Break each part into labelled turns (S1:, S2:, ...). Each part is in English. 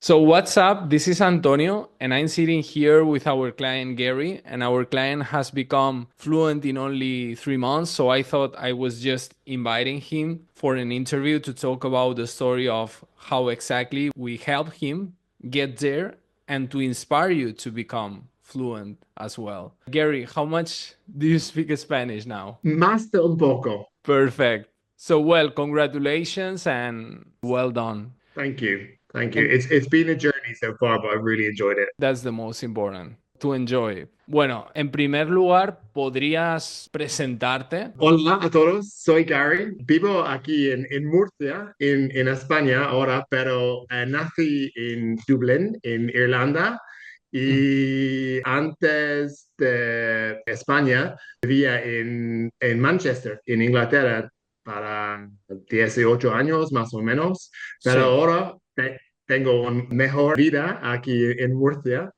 S1: So what's up? This is Antonio, and I'm sitting here with our client Gary, and our client has become fluent in only 3 months. So I thought I was just inviting him for an interview to talk about the story of how exactly we help him get there and to inspire you to become fluent as well. Gary, how much do you speak Spanish now?
S2: Más de un poco.
S1: Perfect. So well, congratulations and well done.
S2: Thank you. Thank you.
S1: And
S2: It's been a journey so far, but I really enjoyed it.
S1: that's the most important, to enjoy. Bueno, en primer lugar, ¿podrías presentarte?
S2: Hola a todos, soy Gary. Vivo aquí en Murcia, en España ahora, pero nací en Dublín, en Irlanda.
S1: Mm.
S2: Y antes de España, vivía en Manchester, en Inglaterra, para 18 años más o menos. Pero
S1: Sí.
S2: ahora tengo una mejor vida aquí en Murcia.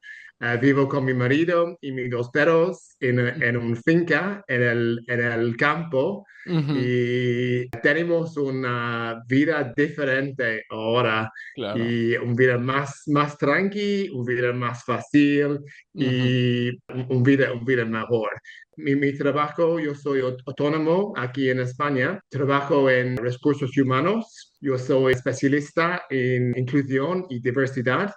S2: Vivo con mi marido y mis dos perros en una finca en el campo
S1: Ujú.
S2: y tenemos una vida diferente ahora
S1: Claro.
S2: y una vida más tranqui, una vida más fácil
S1: Ujú.
S2: y una vida mejor. Mi trabajo, yo soy autónomo aquí en España, trabajo en recursos humanos, yo soy especialista en inclusión y diversidad.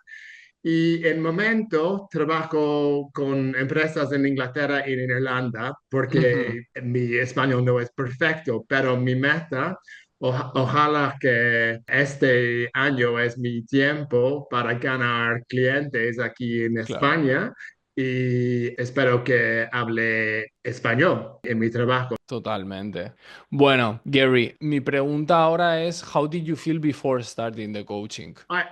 S2: Y en momento trabajo con empresas en Inglaterra y en Irlanda
S1: Ujú.
S2: porque mi español no es perfecto, pero mi meta, ojalá que este año es mi tiempo para ganar clientes aquí en
S1: Claro.
S2: España y espero que hable español en mi trabajo.
S1: Totalmente. Bueno, Gary, mi pregunta ahora es, how did you feel before starting the coaching?
S2: I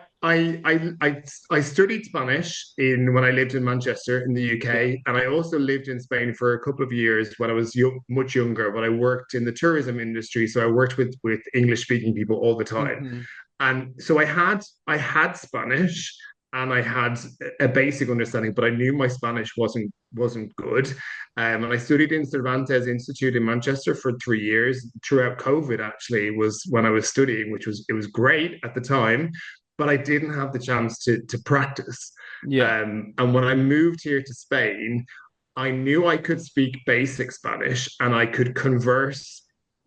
S2: I studied Spanish in when I lived in Manchester in the
S1: Yeah.
S2: UK, and I also lived in Spain for a couple of years when I was much younger. But I worked in the tourism industry, so I worked with English speaking people all the time.
S1: Mhm.
S2: And so I had Spanish and I had a basic understanding, but I knew my Spanish wasn't good. And I studied in Cervantes Institute in Manchester for 3 years. Throughout COVID, actually, was when I was studying, which was it was great at the time, but I didn't have the chance to practice.
S1: Yeah.
S2: And when I moved here to Spain, I knew I could speak basic Spanish and I could converse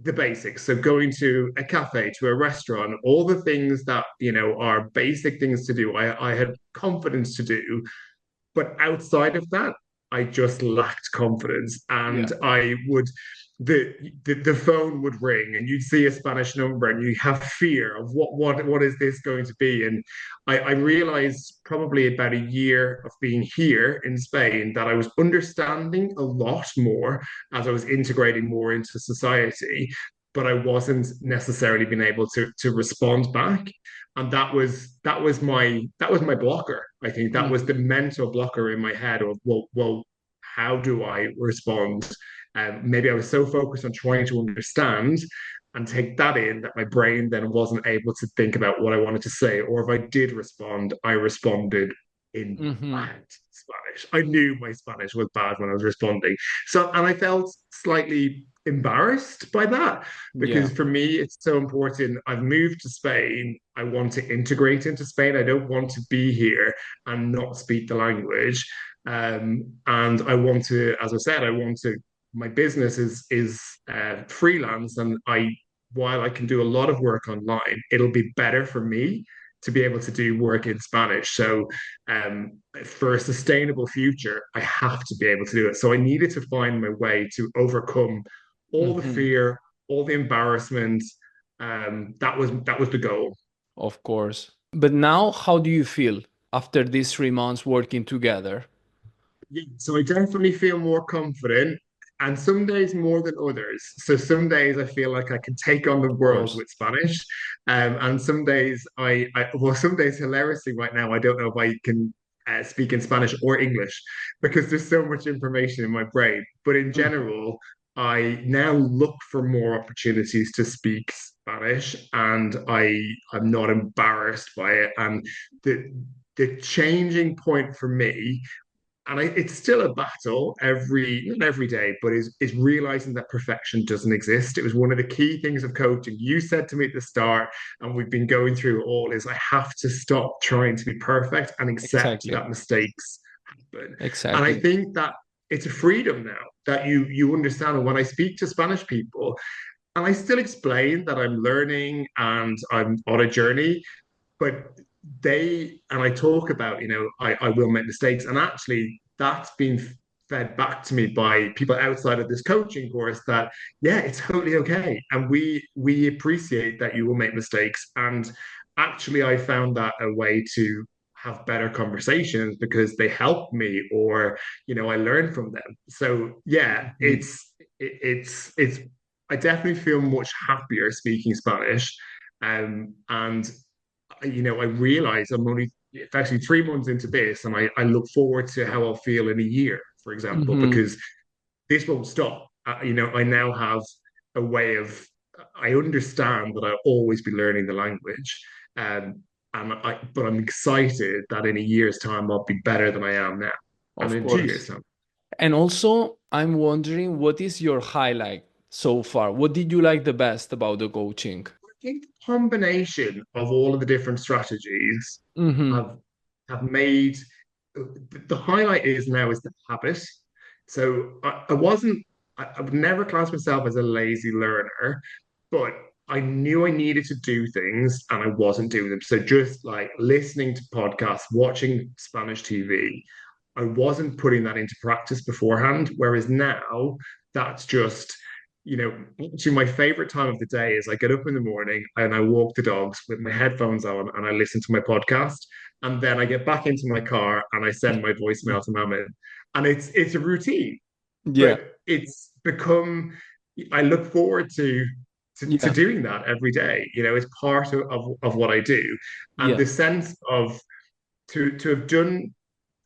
S2: the basics. So going to a cafe, to a restaurant, all the things that are basic things to do, I had confidence to do. But outside of that, I just lacked confidence,
S1: Yeah.
S2: and I would the phone would ring, and you'd see a Spanish number, and you have fear of what is this going to be. And I realized probably about a year of being here in Spain that I was understanding a lot more as I was integrating more into society, but I wasn't necessarily being able to respond back. And that was my blocker. I think that was the
S1: Mhm.
S2: mental blocker in my head of, well, how do I respond? Maybe I was so focused on trying to understand and take that in that my brain then wasn't able to think about what I wanted to say. Or if I did respond, I responded in
S1: Mhm.
S2: bad Spanish. I knew my Spanish was bad when I was responding. So, and I felt slightly embarrassed by that
S1: Yeah.
S2: because for me, it's so important. I've moved to Spain. I want to integrate into Spain. I don't want to be here and not speak the language. And I want to, as I said, I want to. My business is freelance, and while I can do a lot of work online, it'll be better for me to be able to do work in Spanish. So, for a sustainable future, I have to be able to do it. So I needed to find my way to overcome all the
S1: Mhm.
S2: fear, all the embarrassment. That was the goal.
S1: Of course. But now, how do you feel after these 3 months working together?
S2: Yeah, so I definitely feel more confident, and some days more than others. So some days I feel like I can take on the
S1: Of
S2: world
S1: course.
S2: with Spanish, and some days well, some days hilariously right now I don't know if I can speak in Spanish or English because there's so much information in my brain. But in
S1: Mhm.
S2: general, I now look for more opportunities to speak Spanish, and I'm not embarrassed by it. And the changing point for me it's still a battle not every day, but is realizing that perfection doesn't exist. It was one of the key things of coaching. You said to me at the start, and we've been going through it all, is I have to stop trying to be perfect and accept
S1: Exactly.
S2: that mistakes happen. And I
S1: Exactly.
S2: think that it's a freedom now that you understand. And when I speak to Spanish people, and I still explain that I'm learning and I'm on a journey, but and I talk about, I will make mistakes. And actually, that's been fed back to me by people outside of this coaching course that, yeah, it's totally okay. And we appreciate that you will make mistakes. And actually, I found that a way to have better conversations because they help me or, I learn from them. So yeah,
S1: Mhm.
S2: it's I definitely feel much happier speaking Spanish. And I realize I'm only it's actually 3 months into this, and I look forward to how I'll feel in a year, for example,
S1: Mhm.
S2: because this won't stop. I now have a way of, I understand that I'll always be learning the language. Um, but I'm excited that in a year's time, I'll be better than I am now. And
S1: Of
S2: in 2 years'
S1: course.
S2: time.
S1: And also, I'm wondering what is your highlight so far? What did you like the best about the coaching?
S2: I think the combination of all of the different strategies
S1: Mm-hmm.
S2: have have made the highlight is now is the habit. So I would never class myself as a lazy learner, but I knew I needed to do things and I wasn't doing them. So just like listening to podcasts, watching Spanish TV, I wasn't putting that into practice beforehand. Whereas now that's just, actually my favorite time of the day is I get up in the morning and I walk the dogs with my headphones on and I listen to my podcast. And then I get back into my car and I send my voicemail to Mamet. And it's a routine,
S1: Yeah.
S2: but it's become, I look forward to
S1: Yeah.
S2: doing that every day. It's part of what I do. And
S1: Yeah.
S2: the sense of to have done,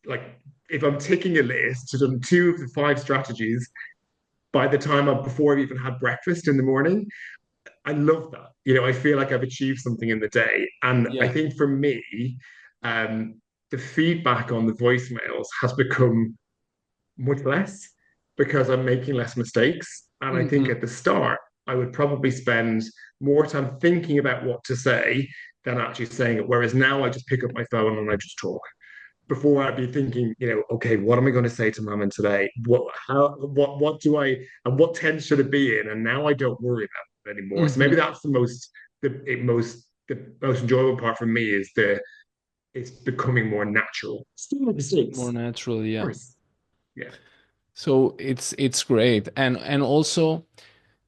S2: like, if I'm ticking a list, to done two of the five strategies by the time before I've even had breakfast in the morning, I love that. I feel like I've achieved something in the day. And I
S1: Yeah.
S2: think for me, the feedback on the voicemails has become much less because I'm making less mistakes. And I think
S1: Mm-hmm.
S2: at the start, I would probably spend more time thinking about what to say than actually saying it. Whereas now I just pick up my phone and I just talk. Before I'd be thinking, okay, what am I going to say to mum today? What do and what tense should it be in? And now I don't worry about it anymore. So maybe
S1: Mm-hmm.
S2: that's the most enjoyable part for me is it's becoming more natural. Still
S1: More
S2: mistakes,
S1: natural,
S2: of
S1: yeah.
S2: course. Yeah.
S1: So it's great. And also,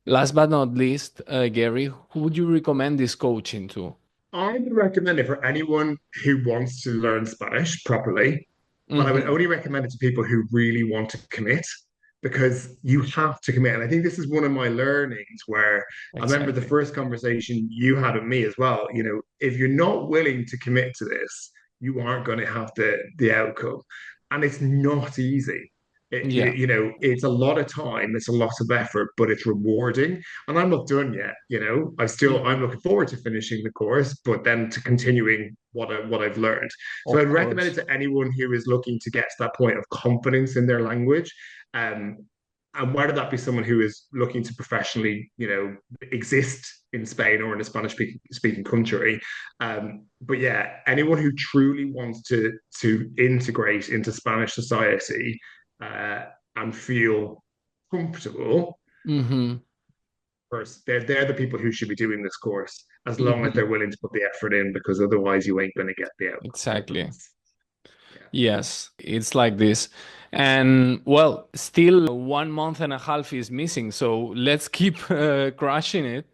S1: last but not least, Gary, who would you recommend this coaching to?
S2: I would recommend it for anyone who wants to learn Spanish properly, but I would
S1: Mm-hmm.
S2: only recommend it to people who really want to commit because you have to commit. And I think this is one of my learnings where I remember the
S1: Exactly.
S2: first conversation you had with me as well. If you're not willing to commit to this, you aren't going to have the outcome. And it's not easy.
S1: Yeah.
S2: It's a lot of time, it's a lot of effort, but it's rewarding. And I'm not done yet. I'm
S1: Mm-hmm.
S2: looking forward to finishing the course, but then to continuing what I've learned. So
S1: Of
S2: I'd recommend it
S1: course.
S2: to anyone who is looking to get to that point of confidence in their language. Um, and whether that be someone who is looking to professionally, exist in Spain or in a Spanish speaking country. But yeah, anyone who truly wants to integrate into Spanish society uh, and feel comfortable,
S1: Mm-hmm.
S2: first, they're the people who should be doing this course, as long as
S1: Mm-hmm.
S2: they're willing to put the effort in, because otherwise you ain't going to get the
S1: Exactly.
S2: outcomes. Yeah.
S1: Yes, it's like this. And well, still 1 month and a half is missing. So let's keep crushing it.